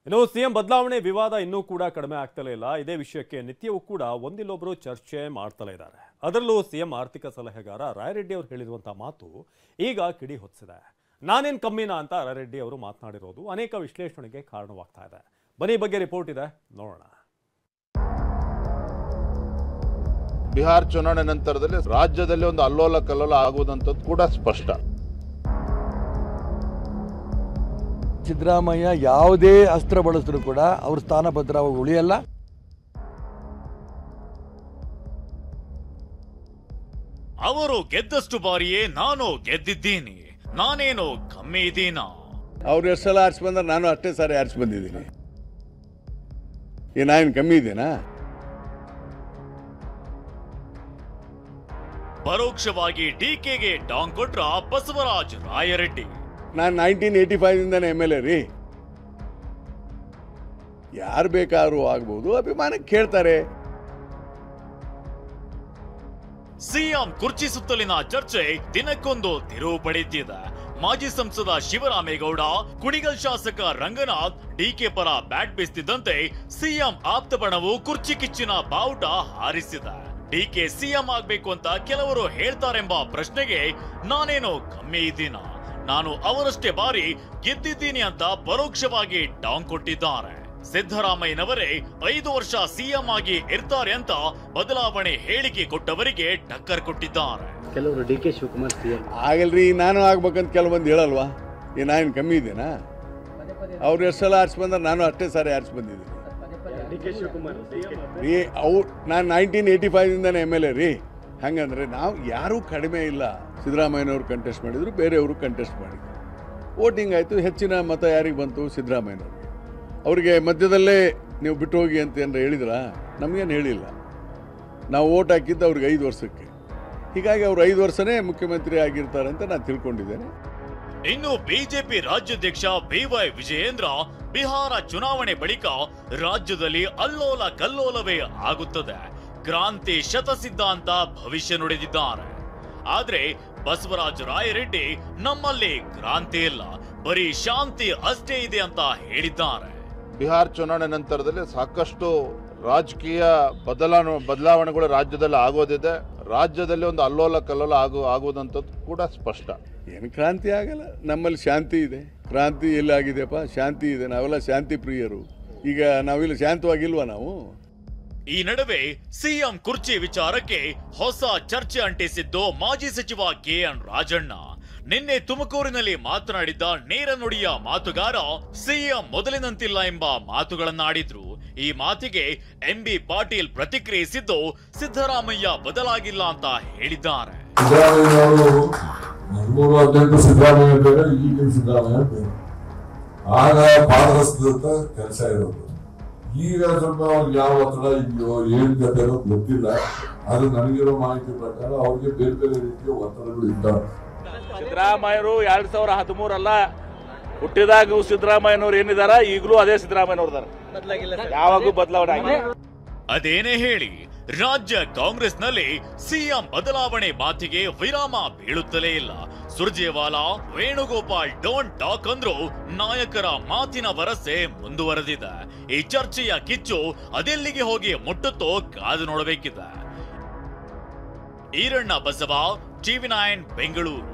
ಇನ್ನು ಸಿಎಂ ಬದಲಾವಣೆ ವಿವಾದ ಇನ್ನೂ ಕೂಡ ಕಡಿಮೆ ಆಗ್ತಲೇ ಇಲ್ಲ. ಇದೇ ವಿಷಯಕ್ಕೆ ನಿತ್ಯವೂ ಕೂಡ ಒಂದಿಲ್ಲೊಬ್ಬರು ಚರ್ಚೆ ಮಾಡ್ತಲೇ ಇದ್ದಾರೆ. ಅದರಲ್ಲೂ ಸಿಎಂ ಆರ್ಥಿಕ ಸಲಹೆಗಾರ ರಾಯರೆಡ್ಡಿ ಅವರು ಹೇಳಿರುವಂತಹ ಮಾತು ಈಗ ಕಿಡಿ ಹೊತ್ತಿಸಿದೆ. ನಾನೇನು ಕಮ್ಮಿನಾ ಅಂತ ರಾಯರೆಡ್ಡಿ ಅವರು ಮಾತನಾಡಿರೋದು ಅನೇಕ ವಿಶ್ಲೇಷಣೆಗೆ ಕಾರಣವಾಗ್ತಾ ಇದೆ. ಬನ್ನಿ ಬಗ್ಗೆ ರಿಪೋರ್ಟ್ ಇದೆ, ನೋಡೋಣ. ಬಿಹಾರ ಚುನಾವಣೆ ನಂತರದಲ್ಲಿ ರಾಜ್ಯದಲ್ಲಿ ಒಂದು ಅಲ್ಲೋಲ ಕಲ್ಲೋಲ ಆಗುವುದಂತದ್ದು ಕೂಡ ಸ್ಪಷ್ಟ. ಸಿದ್ದರಾಮಯ್ಯ ಯಾವುದೇ ಅಸ್ತ್ರ ಬಳಸಿದ್ರು ಕೂಡ ಅವ್ರ ಸ್ಥಾನ ಭದ್ರವಾಗಿ ಉಳಿಯಲ್ಲ. ಅವರು ಗೆದ್ದಷ್ಟು ಬಾರಿಯೇ ನಾನು ಗೆದ್ದಿದ್ದೀನಿ, ನಾನೇನು ಕಮ್ಮಿ ಇದ್ದೀನಾ? ಅವ್ರು ಎಷ್ಟು ಸಲ ಆರಿಸಿ ಬಂದ್ರೆ ನಾನು ಅಷ್ಟೇ ಸಾರಿ ಆರಿಸಿ ಬಂದಿದ್ದೀನಿ. ನಾನೇನು ಕಮ್ಮಿ ಇದ್ದೀನಾ? ಪರೋಕ್ಷವಾಗಿ ಡಿಕೆಗೆ ಟಾಂಗ್ ಕೊಟ್ರ ಬಸವರಾಜ್ ರಾಯರೆಡ್ಡಿ. ನಾನು 1985 MLA ರೀ. ಯಾರು ಬೇಕಾದ್ರೂ ಆಗ್ಬೋದು, ಅಭಿಮಾನಕ್ಕೆ ಕೇಳ್ತಾರೆ. ಸಿಎಂ ಕುರ್ಚಿ ಸುತ್ತಲಿನ ಚರ್ಚೆ ದಿನಕ್ಕೊಂದು ತಿರುವು ಪಡೆಯುತ್ತಿದೆ. ಮಾಜಿ ಸಂಸದ ಶಿವರಾಮೇಗೌಡ, ಕುಣಿಗಲ್ ಶಾಸಕ ರಂಗನಾಥ್ ಡಿಕೆ ಪರ ಬ್ಯಾಟ್ ಬೀಸ್ತಿದ್ದಂತೆ ಸಿಎಂ ಆಪ್ತ ಬಣವು ಕುರ್ಚಿ ಕಿಚ್ಚಿನ ಬಾವುಟ ಹಾರಿಸಿದೆ. ಡಿಕೆ ಸಿಎಂ ಆಗ್ಬೇಕು ಅಂತ ಕೆಲವರು ಹೇಳ್ತಾರೆಂಬ ಪ್ರಶ್ನೆಗೆ ನಾನೇನು ಕಮ್ಮಿ ಇದ್ದೀನ, ನಾನು ಅವರಷ್ಟೇ ಬಾರಿ ಗೆದ್ದಿದ್ದೀನಿ ಅಂತ ಪರೋಕ್ಷವಾಗಿ ಟಾಂಗ್ ಕೊಟ್ಟಿದ್ದಾರೆ. ಸಿದ್ದರಾಮಯ್ಯನವರೇ 5 ವರ್ಷ ಸಿಎಂ ಆಗಿ ಇರ್ತಾರೆ ಅಂತ ಬದಲಾವಣೆ ಹೇಳಿಕೆ ಕೊಟ್ಟವರಿಗೆ ಟಕ್ಕರ್ ಕೊಟ್ಟಿದ್ದಾರೆ. ಕೆಲವರು ಡಿಕೆ ಶಿವಕುಮಾರ್ ಸಿಎಂ ಆಗಲ್ರಿ, ನಾನು ಆಗ್ಬೇಕಂತ ಕೆಲವೊಂದು ಹೇಳಲ್ವಾ? ನಾನೇನು ಕಮ್ಮಿ ಇದ್ದೀನಾ? ಅವ್ರು ಎಷ್ಟು ಸಲ ಆರಿಸಿ ಬಂದ್ರೆ ನಾನು ಅಷ್ಟೇ ಸಾರಿ ಆರಿಸಿ ಬಂದಿದ್ದೀನಿ ರೀ. ನಾನು 1985 MLA ರೀ. ಹಂಗಂದ್ರೆ ನಾವು ಯಾರೂ ಕಡಿಮೆ ಇಲ್ಲ. ಸಿದ್ದರಾಮಯ್ಯನವರು ಕಂಟೆಸ್ಟ್ ಮಾಡಿದ್ರು, ಬೇರೆಯವರು ಕಂಟೆಸ್ಟ್ ಮಾಡಿದ್ರು. ವೋಟಿಂಗ್ ಆಯಿತು, ಹೆಚ್ಚಿನ ಮತ ಯಾರಿಗೆ ಬಂತು? ಸಿದ್ದರಾಮಯ್ಯನವ್ರಿಗೆ. ಅವರಿಗೆ ಮಧ್ಯದಲ್ಲೇ ನೀವು ಬಿಟ್ಟು ಹೋಗಿ ಅಂತ ಏನಾರ ಹೇಳಿದ್ರಾ? ನಮಗೇನು ಹೇಳಿಲ್ಲ. ನಾವು ವೋಟ್ ಹಾಕಿದ್ದು ಅವ್ರಿಗೆ 5 ವರ್ಷಕ್ಕೆ. ಹೀಗಾಗಿ ಅವ್ರು 5 ವರ್ಷನೇ ಮುಖ್ಯಮಂತ್ರಿ ಆಗಿರ್ತಾರೆ ಅಂತ ನಾನು ತಿಳ್ಕೊಂಡಿದ್ದೇನೆ. ಇನ್ನು ಬಿಜೆಪಿ ರಾಜ್ಯಾಧ್ಯಕ್ಷ ಬಿವೈ ವಿಜಯೇಂದ್ರ ಬಿಹಾರ ಚುನಾವಣೆ ಬಳಿಕ ರಾಜ್ಯದಲ್ಲಿ ಅಲ್ಲೋಲ ಕಲ್ಲೋಲವೇ ಆಗುತ್ತದೆ, ಕ್ರಾಂತಿ ಶತಸಿದ್ಧ ಅಂತ ಭವಿಷ್ಯ ನುಡಿದಿದ್ದಾರೆ. ಆದ್ರೆ ಬಸವರಾಜ ರಾಯರೆಡ್ಡಿ ನಮ್ಮಲ್ಲಿ ಕ್ರಾಂತಿ ಇಲ್ಲ, ಬರೀ ಶಾಂತಿ ಅಷ್ಟೇ ಇದೆ ಅಂತ ಹೇಳಿದ್ದಾರೆ. ಬಿಹಾರ ಚುನಾವಣೆ ನಂತರದಲ್ಲಿ ಸಾಕಷ್ಟು ರಾಜಕೀಯ ಬದಲಾವಣೆಗಳು ರಾಜ್ಯದಲ್ಲಿ ಆಗೋದಿದೆ. ರಾಜ್ಯದಲ್ಲಿ ಒಂದು ಅಲ್ಲೋಲ ಕಲ್ಲೋಲ ಆಗುವುದಂತದ್ದು ಕೂಡ ಸ್ಪಷ್ಟ. ಏನು ಕ್ರಾಂತಿ ಆಗಲ್ಲ, ನಮ್ಮಲ್ಲಿ ಶಾಂತಿ ಇದೆ. ಕ್ರಾಂತಿ ಎಲ್ಲಾಗಿದೆಯಪ್ಪ? ಶಾಂತಿ ಇದೆ. ನಾವೆಲ್ಲ ಶಾಂತಿ ಪ್ರಿಯರು. ಈಗ ನಾವಿಲ್ಲಿ ಶಾಂತವಾಗಿಲ್ವಾ ನಾವು? ಈ ನಡುವೆ ಸಿಎಂ ಕುರ್ಚಿ ವಿಚಾರಕ್ಕೆ ಹೊಸ ಚರ್ಚೆ ಅಂಟಿಸಿದ್ದು ಮಾಜಿ ಸಚಿವ KN ರಾಜಣ್ಣ. ನಿನ್ನೆ ತುಮಕೂರಿನಲ್ಲಿ ಮಾತನಾಡಿದ್ದ ನೇರ ನುಡಿಯ ಮಾತುಗಾರ ಸಿಎಂ ಮೊದಲಿನಂತಿಲ್ಲ ಎಂಬ ಮಾತುಗಳನ್ನಾಡಿದ್ರು. ಈ ಮಾತಿಗೆ MB ಪಾಟೀಲ್ ಪ್ರತಿಕ್ರಿಯಿಸಿದ್ದು ಸಿದ್ದರಾಮಯ್ಯ ಬದಲಾಗಿಲ್ಲ ಅಂತ ಹೇಳಿದ್ದಾರೆ. ಸಿದ್ದರಾಮಯ್ಯ ಬೇರೆ, ಈಗಿನ ಸಿದ್ದರಾಮಯ್ಯ ಬೇರೆ. ಆಗ ಪಾರದರ್ಶಕತೆ ಕೆಲಸ ಇರೋದು. ಈಗ ಸ್ವಲ್ಪ ಅವ್ರಿಗೆ ಯಾವ ಒತ್ತಡ ಇದೆಯೋ ಏನ್ ಕತೆ ಗೊತ್ತಿಲ್ಲ. ಅದು ನನಗಿರೋ ಮಾಹಿತಿ ಪ್ರಕಾರ ಅವ್ರಿಗೆ ಬೇರೆ ಬೇರೆ ರೀತಿಯ ಒತ್ತಡಗಳು ಇದ್ದಾವೆ. ಸಿದ್ದರಾಮಯ್ಯರು 2013 ಅಲ್ಲ, ಹುಟ್ಟಿದಾಗ ಸಿದ್ದರಾಮಯ್ಯನವ್ರು ಏನಿದಾರ ಈಗಲೂ ಅದೇ ಸಿದ್ದರಾಮಯ್ಯನವ್ರು ಯಾವಾಗೂ ಬದಲಾವಣೆ ಆಗಿದೆ. ಅದೇನೇ ಹೇಳಿ ರಾಜ್ಯ ಕಾಂಗ್ರೆಸ್ನಲ್ಲಿ ಸಿಎಂ ಬದಲಾವಣೆ ಮಾತಿಗೆ ವಿರಾಮ ಬೀಳುತ್ತಲೇ ಇಲ್ಲ. ಸುರ್ಜೇವಾಲಾ, ವೇಣುಗೋಪಾಲ್ ಡೋಂಟ್ ಟಾಕ್ ಅಂದ್ರು ನಾಯಕರ ಮಾತಿನ ವರಸೆ ಮುಂದುವರೆದಿದೆ. ಈ ಚರ್ಚೆಯ ಕಿಚ್ಚು ಅದೆಲ್ಲಿಗೆ ಹೋಗಿ ಮುಟ್ಟುತ್ತೋ ಕಾದು ನೋಡಬೇಕಿದೆ. ಈರಣ್ಣ ಬಸವ, TV9 ಬೆಂಗಳೂರು.